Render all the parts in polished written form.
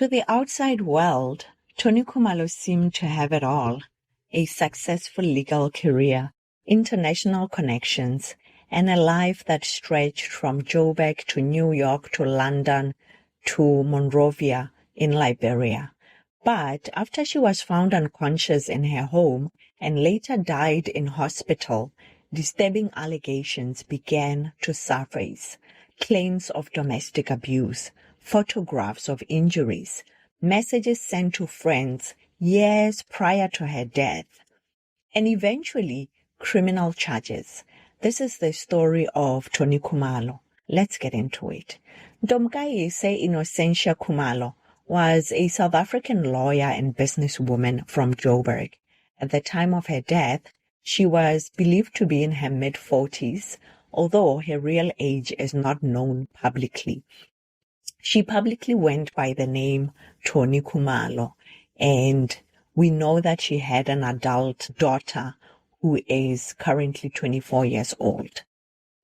To the outside world, Toni Khumalo seemed to have it all: a successful legal career, international connections, and a life that stretched from Joburg to New York to London to Monrovia in Liberia. But after she was found unconscious in her home and later died in hospital, disturbing allegations began to surface: claims of domestic abuse, photographs of injuries, messages sent to friends years prior to her death, and eventually criminal charges. This is the story of Toni Khumalo. Let's get into it. Ntomkayise Innocentia Khumalo was a South African lawyer and businesswoman from Joburg. At the time of her death, she was believed to be in her mid-40s, although her real age is not known publicly. She publicly went by the name Toni Khumalo, and we know that she had an adult daughter who is currently 24 years old.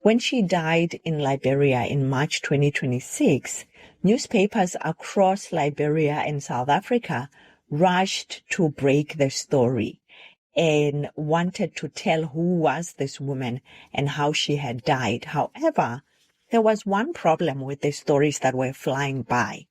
When she died in Liberia in March 2026, newspapers across Liberia and South Africa rushed to break the story and wanted to tell who was this woman and how she had died. However, there was one problem with the stories that were flying by.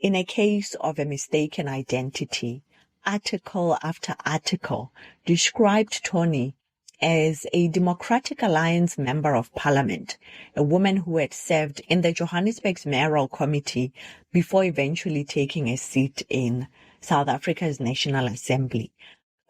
In a case of a mistaken identity, article after article described Toni as a Democratic Alliance Member of Parliament, a woman who had served in the Johannesburg's mayoral committee before eventually taking a seat in South Africa's National Assembly.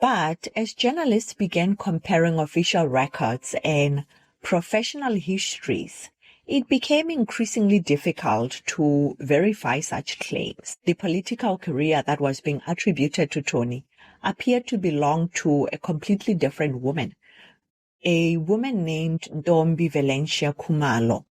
But as journalists began comparing official records and professional histories, it became increasingly difficult to verify such claims. The political career that was being attributed to Toni appeared to belong to a completely different woman. A woman named Ntombi Valentia Khumalo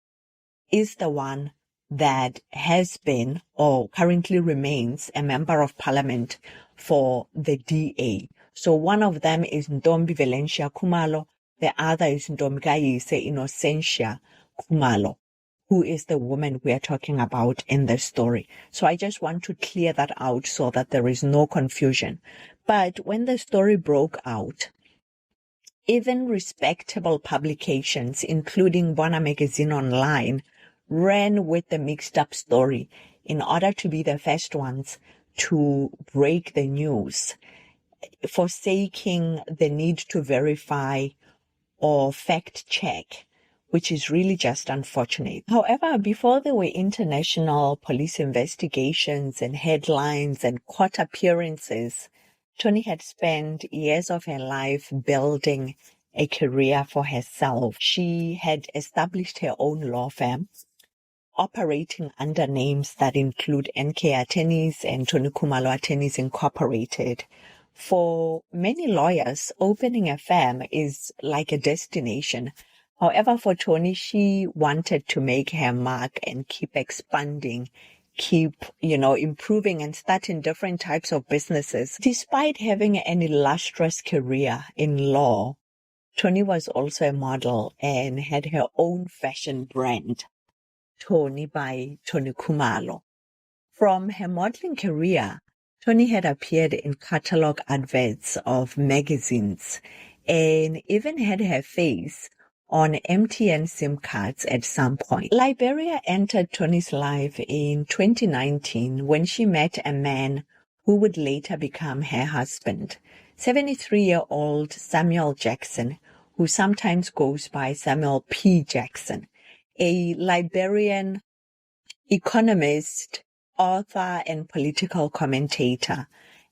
is the one that has been or currently remains a member of parliament for the DA. So one of them is Ntombi Valentia Khumalo, the other is Ntomkayise Innocentia Khumalo, who is the woman we are talking about in this story. So I just want to clear that out so that there is no confusion. But when the story broke out, even respectable publications, including Bona Magazine Online, ran with the mixed-up story in order to be the first ones to break the news, forsaking the need to verify or fact-check, which is really just unfortunate. However, before there were international police investigations and headlines and court appearances, Toni had spent years of her life building a career for herself. She had established her own law firm, operating under names that include NK Attorneys and Toni Khumalo Attorneys Incorporated. For many lawyers, opening a firm is like a destination. However, for Toni, she wanted to make her mark and keep expanding, keep, improving and starting different types of businesses. Despite having an illustrious career in law, Toni was also a model and had her own fashion brand, Toni by Toni Khumalo. From her modeling career, Toni had appeared in catalog adverts of magazines and even had her face on MTN SIM cards at some point. Liberia entered Toni's life in 2019 when she met a man who would later become her husband, 73-year-old Samuel Jackson, who sometimes goes by Samuel P. Jackson, a Liberian economist, author, and political commentator,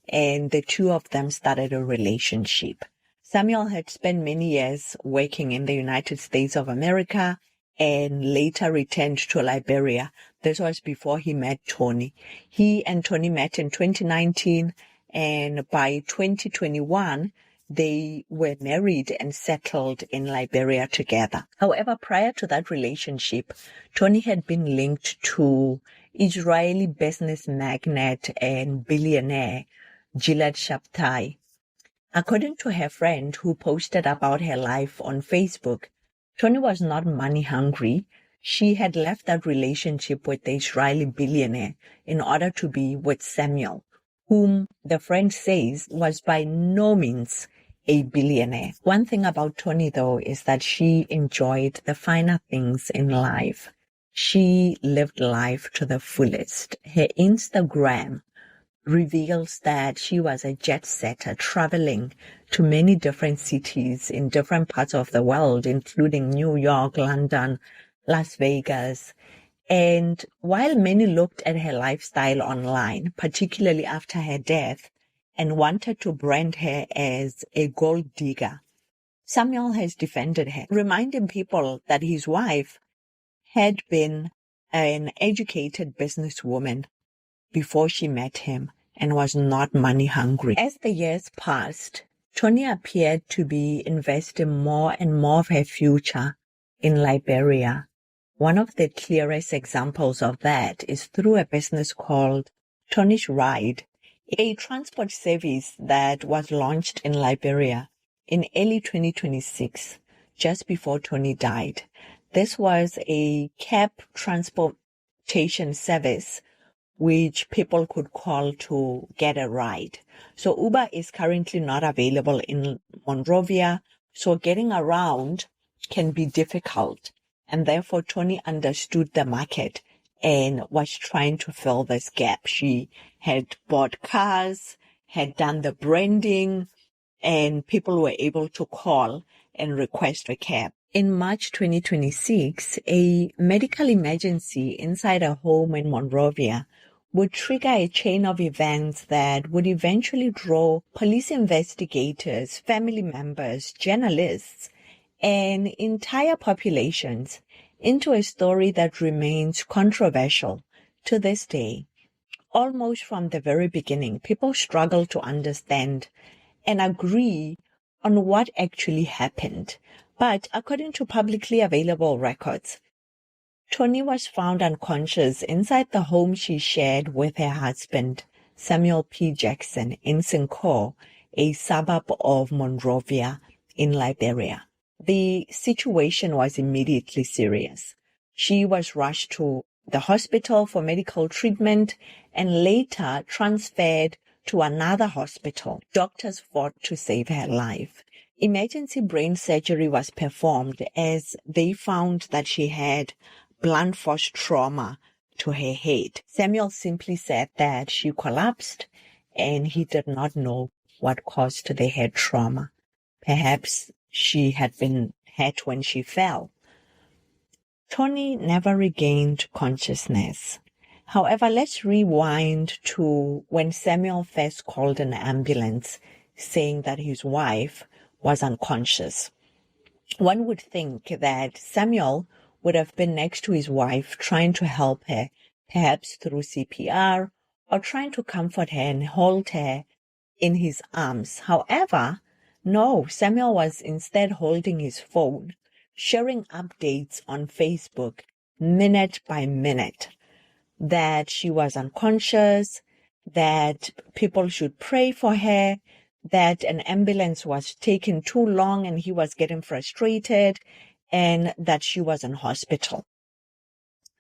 and the two of them started a relationship. Samuel had spent many years working in the United States of America and later returned to Liberia. This was before he met Toni. He and Toni met in 2019, and by 2021, they were married and settled in Liberia together. However, prior to that relationship, Toni had been linked to Israeli business magnate and billionaire Gilad Shabtai. According to her friend who posted about her life on Facebook, Toni was not money hungry. She had left that relationship with the Israeli billionaire in order to be with Samuel, whom the friend says was by no means a billionaire. One thing about Toni, though, is that she enjoyed the finer things in life. She lived life to the fullest. Her Instagram reveals that she was a jet setter, traveling to many different cities in different parts of the world, including New York, London, Las Vegas. And while many looked at her lifestyle online, particularly after her death, and wanted to brand her as a gold digger, Samuel has defended her, reminding people that his wife had been an educated businesswoman before she met him and was not money hungry. As the years passed, Toni appeared to be investing more and more of her future in Liberia. One of the clearest examples of that is through a business called Toni's Ride, a transport service that was launched in Liberia in early 2026, just before Toni died. This was a cab transportation service which people could call to get a ride. So Uber is currently not available in Monrovia, so getting around can be difficult. And therefore, Toni understood the market and was trying to fill this gap. She had bought cars, had done the branding, and people were able to call and request a cab. In March 2026, a medical emergency inside a home in Monrovia would trigger a chain of events that would eventually draw police investigators, family members, journalists, and entire populations into a story that remains controversial to this day. Almost from the very beginning, people struggle to understand and agree on what actually happened. But according to publicly available records, Toni was found unconscious inside the home she shared with her husband, Samuel P. Jackson, in Sincor, a suburb of Monrovia in Liberia. The situation was immediately serious. She was rushed to the hospital for medical treatment and later transferred to another hospital. Doctors fought to save her life. Emergency brain surgery was performed as they found that she had blunt force trauma to her head. Samuel simply said that she collapsed and he did not know what caused the head trauma. Perhaps she had been hit when she fell. Toni never regained consciousness. However, let's rewind to when Samuel first called an ambulance saying that his wife was unconscious. One would think that Samuel would have been next to his wife trying to help her, perhaps through CPR, or trying to comfort her and hold her in his arms. However, no, Samuel was instead holding his phone, sharing updates on Facebook minute by minute, that she was unconscious, that people should pray for her, that an ambulance was taking too long and he was getting frustrated, and that she was in hospital.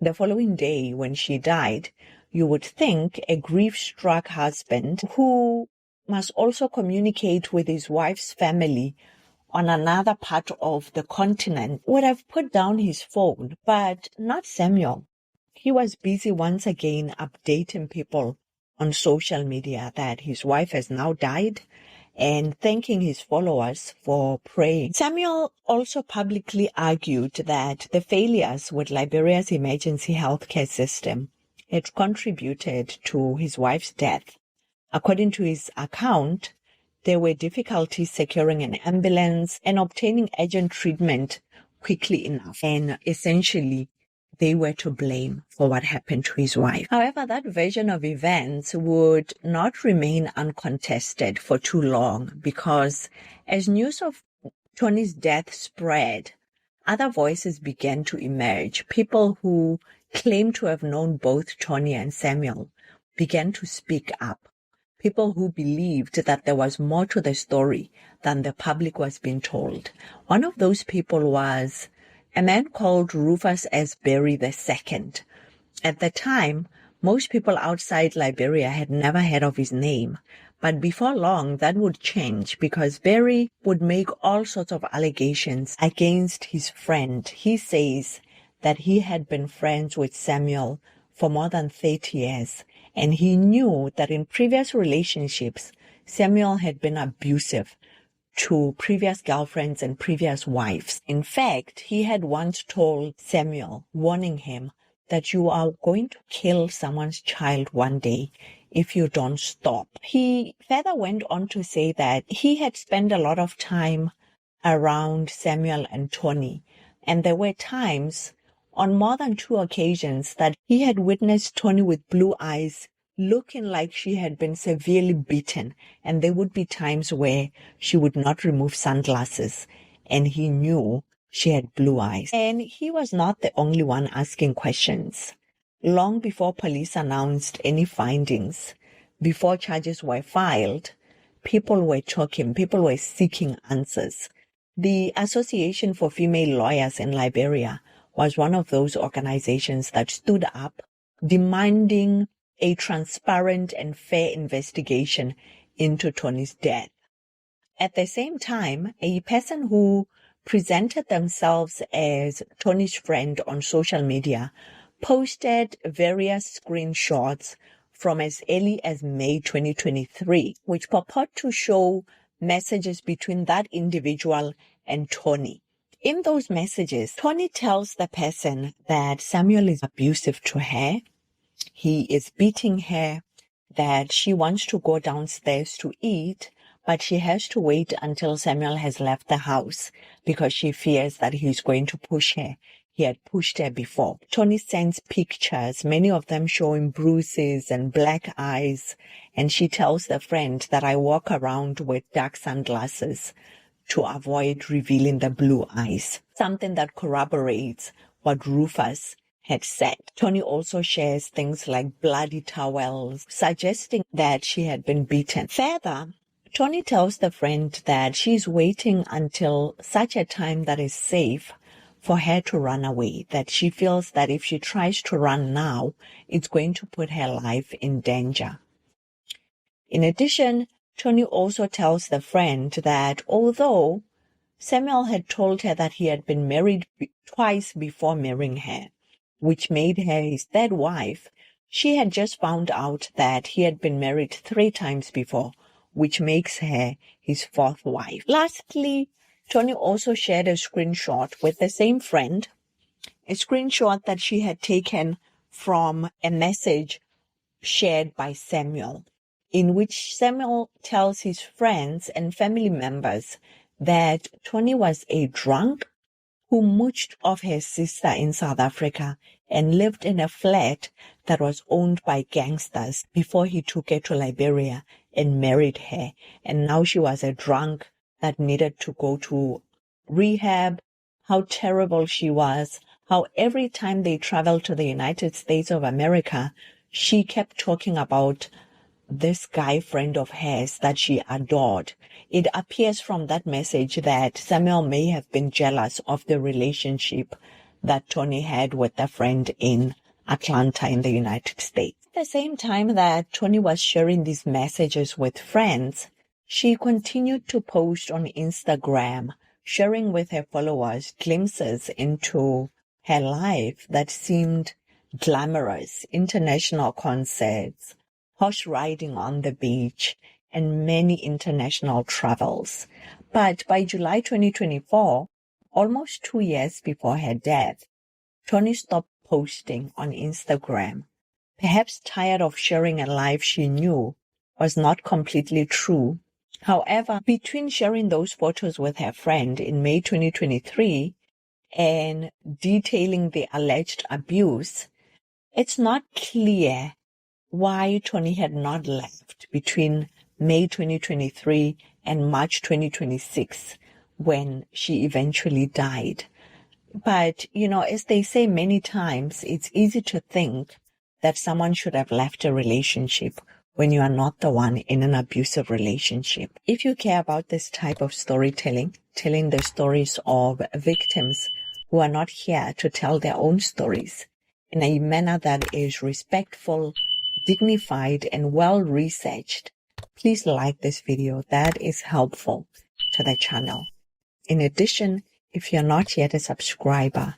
The following day, when she died, you would think a grief-struck husband who must also communicate with his wife's family on another part of the continent would have put down his phone, but not Samuel. He was busy once again updating people on social media that his wife has now died and thanking his followers for praying. Samuel also publicly argued that the failures with Liberia's emergency healthcare system had contributed to his wife's death. According to his account, there were difficulties securing an ambulance and obtaining urgent treatment quickly enough. And essentially, they were to blame for what happened to his wife. However, that version of events would not remain uncontested for too long because as news of Toni's death spread, other voices began to emerge. People who claimed to have known both Toni and Samuel began to speak up. People who believed that there was more to the story than the public was being told. One of those people was a man called Rufus S. Berry II. At the time, most people outside Liberia had never heard of his name, but before long that would change because Berry would make all sorts of allegations against his friend. He says that he had been friends with Samuel for more than 30 years, and he knew that in previous relationships, Samuel had been abusive to previous girlfriends and previous wives. In fact, he had once told Samuel, warning him that you are going to kill someone's child one day if you don't stop. He further went on to say that he had spent a lot of time around Samuel and Tony, and there were times on more than 2 occasions that he had witnessed Tony with blue eyes looking like she had been severely beaten, and there would be times where she would not remove sunglasses, and he knew she had blue eyes. And he was not the only one asking questions. Long before police announced any findings, before charges were filed, people were talking, people were seeking answers. The Association for Female Lawyers in Liberia was one of those organizations that stood up, demanding a transparent and fair investigation into Tony's death. At the same time, a person who presented themselves as Tony's friend on social media posted various screenshots from as early as May 2023, which purport to show messages between that individual and Tony. In those messages, Tony tells the person that Samuel is abusive to her, he is beating her, that she wants to go downstairs to eat, but she has to wait until Samuel has left the house because she fears that he's going to push her. He had pushed her before. Tony sends pictures, many of them showing bruises and black eyes, and she tells the friend that I walk around with dark sunglasses to avoid revealing the blue eyes, something that corroborates what Rufus had said. Tony also shares things like bloody towels, suggesting that she had been beaten. Further, Tony tells the friend that she's waiting until such a time that is safe for her to run away, that she feels that if she tries to run now, it's going to put her life in danger. In addition, Tony also tells the friend that although Samuel had told her that he had been married twice before marrying her, which made her his third wife, she had just found out that he had been married 3 times before, which makes her his 4th wife. Lastly, Tony also shared a screenshot with the same friend, a screenshot that she had taken from a message shared by Samuel, in which Samuel tells his friends and family members that Tony was a drunk who mooched off her sister in South Africa and lived in a flat that was owned by gangsters before he took her to Liberia and married her. And now she was a drunk that needed to go to rehab, how terrible she was, how every time they traveled to the United States of America, she kept talking about this guy friend of hers that she adored. It appears from that message that Samuel may have been jealous of the relationship that Tony had with a friend in Atlanta in the United States. At the same time that Tony was sharing these messages with friends, she continued to post on Instagram, sharing with her followers glimpses into her life that seemed glamorous, international concerts, horse riding on the beach, and many international travels. But by July 2024, almost 2 years before her death, Tony stopped posting on Instagram, perhaps tired of sharing a life she knew was not completely true. However, between sharing those photos with her friend in May 2023 and detailing the alleged abuse, it's not clear why Tony had not left between May 2023 and March 2026 when she eventually died. But, as they say many times, it's easy to think that someone should have left a relationship when you are not the one in an abusive relationship. If you care about this type of storytelling, telling the stories of victims who are not here to tell their own stories in a manner that is respectful, dignified, and well-researched, please like this video. That is helpful to the channel. In addition, if you're not yet a subscriber,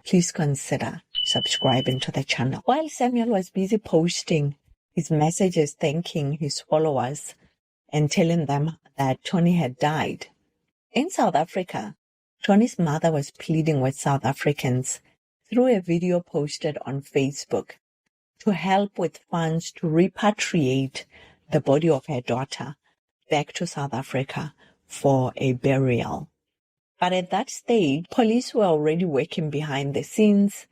please consider subscribing to the channel. While Samuel was busy posting his messages thanking his followers and telling them that Tony had died, in South Africa, Tony's mother was pleading with South Africans through a video posted on Facebook to help with funds to repatriate the body of her daughter back to South Africa for a burial. But at that stage, police were already working behind the scenes.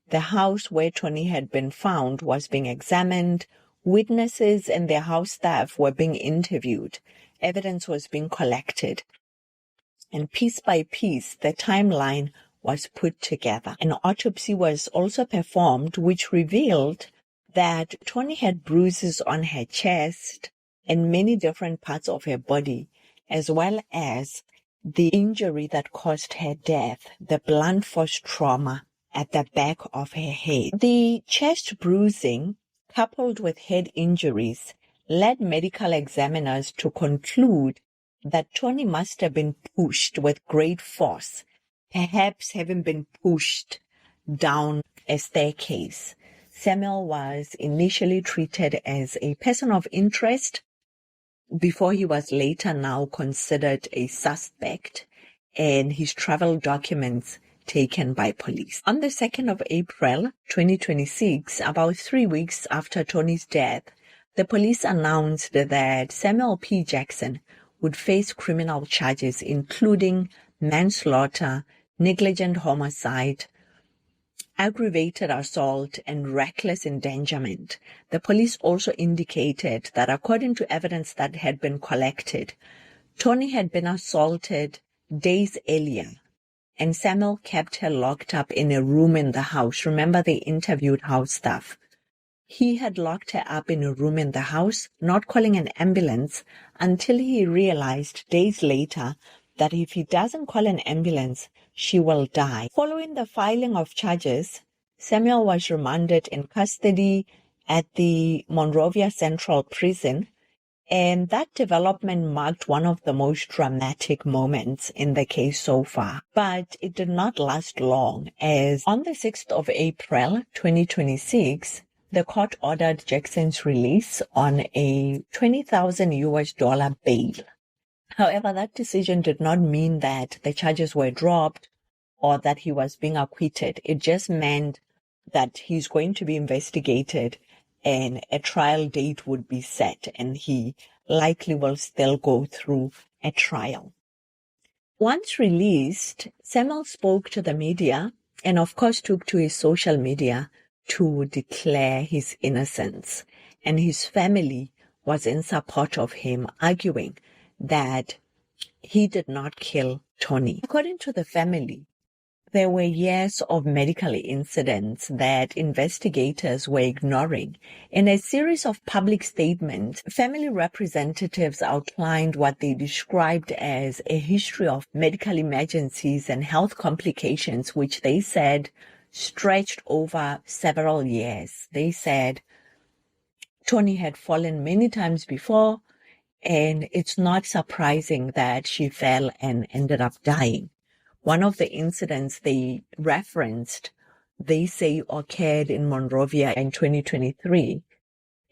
The house where Tony had been found was being examined. Witnesses and their house staff were being interviewed. Evidence was being collected. And piece by piece, the timeline was put together. An autopsy was also performed, which revealed that Tony had bruises on her chest and many different parts of her body, as well as the injury that caused her death, the blunt force trauma at the back of her head. The chest bruising, coupled with head injuries, led medical examiners to conclude that Tony must have been pushed with great force, perhaps having been pushed down a staircase. Samuel was initially treated as a person of interest before he was later now considered a suspect and his travel documents taken by police. On the 2nd of April, 2026, about 3 weeks after Tony's death, the police announced that Samuel P. Jackson would face criminal charges including manslaughter, negligent homicide, aggravated assault, and reckless endangerment. The police also indicated that according to evidence that had been collected, Tony had been assaulted days earlier, and Samuel kept her locked up in a room in the house. Remember, they interviewed house staff. He had locked her up in a room in the house, not calling an ambulance until he realized days later that if he doesn't call an ambulance, she will die. Following the filing of charges, Samuel was remanded in custody at the Monrovia Central Prison, and that development marked one of the most dramatic moments in the case so far. But it did not last long, as on the 6th of April, 2026, the court ordered Jackson's release on a $20,000 bail. However, that decision did not mean that the charges were dropped or that he was being acquitted. It just meant that he's going to be investigated and a trial date would be set, and he likely will still go through a trial. Once released, Samuel spoke to the media and of course took to his social media to declare his innocence, and his family was in support of him, arguing that he did not kill Tony. According to the family, there were years of medical incidents that investigators were ignoring. In a series of public statements, family representatives outlined what they described as a history of medical emergencies and health complications, which they said stretched over several years. They said Tony had fallen many times before, and it's not surprising that she fell and ended up dying. One of the incidents they referenced, they say occurred in Monrovia in 2023.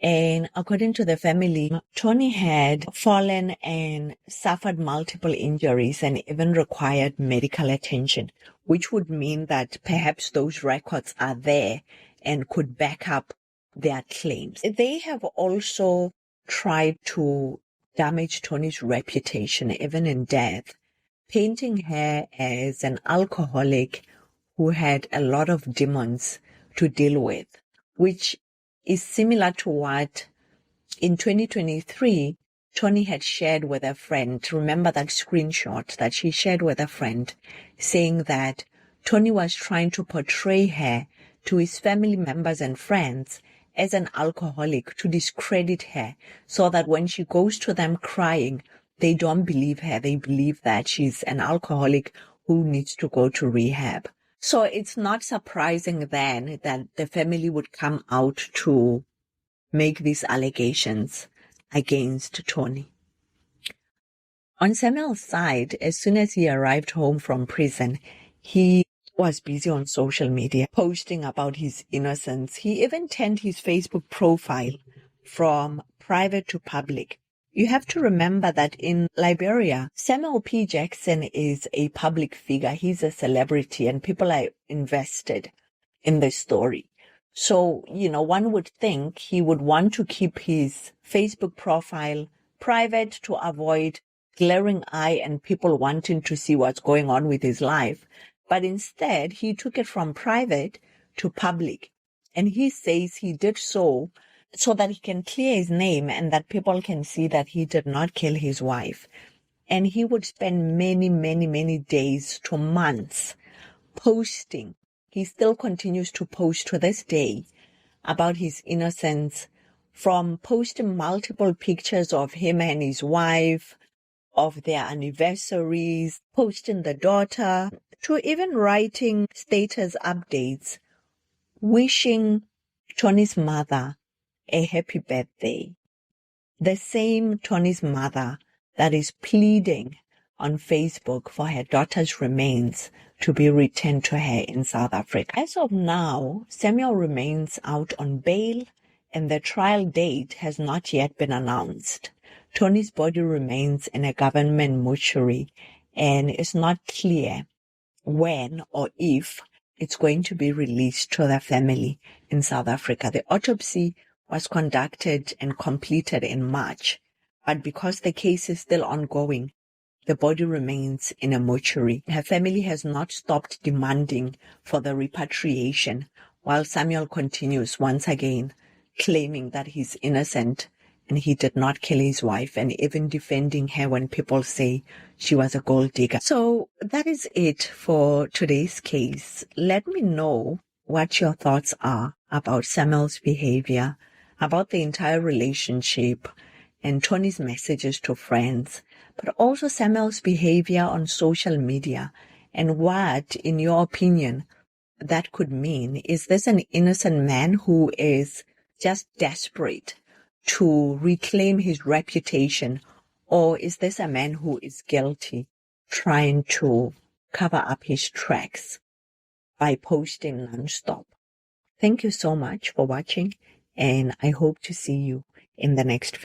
And according to the family, Tony had fallen and suffered multiple injuries and even required medical attention, which would mean that perhaps those records are there and could back up their claims. They have also tried to damage Tony's reputation, even in death, painting her as an alcoholic who had a lot of demons to deal with, which is similar to what in 2023 Tony had shared with a friend. Remember that screenshot that she shared with a friend, saying that Tony was trying to portray her to his family members and friends as an alcoholic, to discredit her, so that when she goes to them crying, they don't believe her. They believe that she's an alcoholic who needs to go to rehab. So it's not surprising then that the family would come out to make these allegations against Tony. On Samuel's side, as soon as he arrived home from prison, he was busy on social media, posting about his innocence. He even turned his Facebook profile from private to public. You have to remember that in Liberia, Samuel P. Jackson is a public figure. He's a celebrity and people are invested in the story. So, one would think he would want to keep his Facebook profile private to avoid glaring eye and people wanting to see what's going on with his life. But instead, he took it from private to public. And he says he did so that he can clear his name and that people can see that he did not kill his wife. And he would spend many, many, many days to months posting. He still continues to post to this day about his innocence, from posting multiple pictures of him and his wife, of their anniversaries, posting the daughter, to even writing status updates, wishing Tony's mother a happy birthday. The same Tony's mother that is pleading on Facebook for her daughter's remains to be returned to her in South Africa. As of now, Samuel remains out on bail and the trial date has not yet been announced. Tony's body remains in a government mortuary and it's not clear when or if it's going to be released to the family in South Africa. The autopsy was conducted and completed in March, but because the case is still ongoing, the body remains in a mortuary. Her family has not stopped demanding for the repatriation, while Samuel continues once again claiming that he's innocent and he did not kill his wife, and even defending her when people say she was a gold digger. So that is it for today's case. Let me know what your thoughts are about Samuel's behavior, about the entire relationship, and Tony's messages to friends, but also Samuel's behavior on social media, and what, in your opinion, that could mean. Is this an innocent man who is just desperate to reclaim his reputation, or is this a man who is guilty, trying to cover up his tracks by posting non-stop? Thank you so much for watching, and I hope to see you in the next video.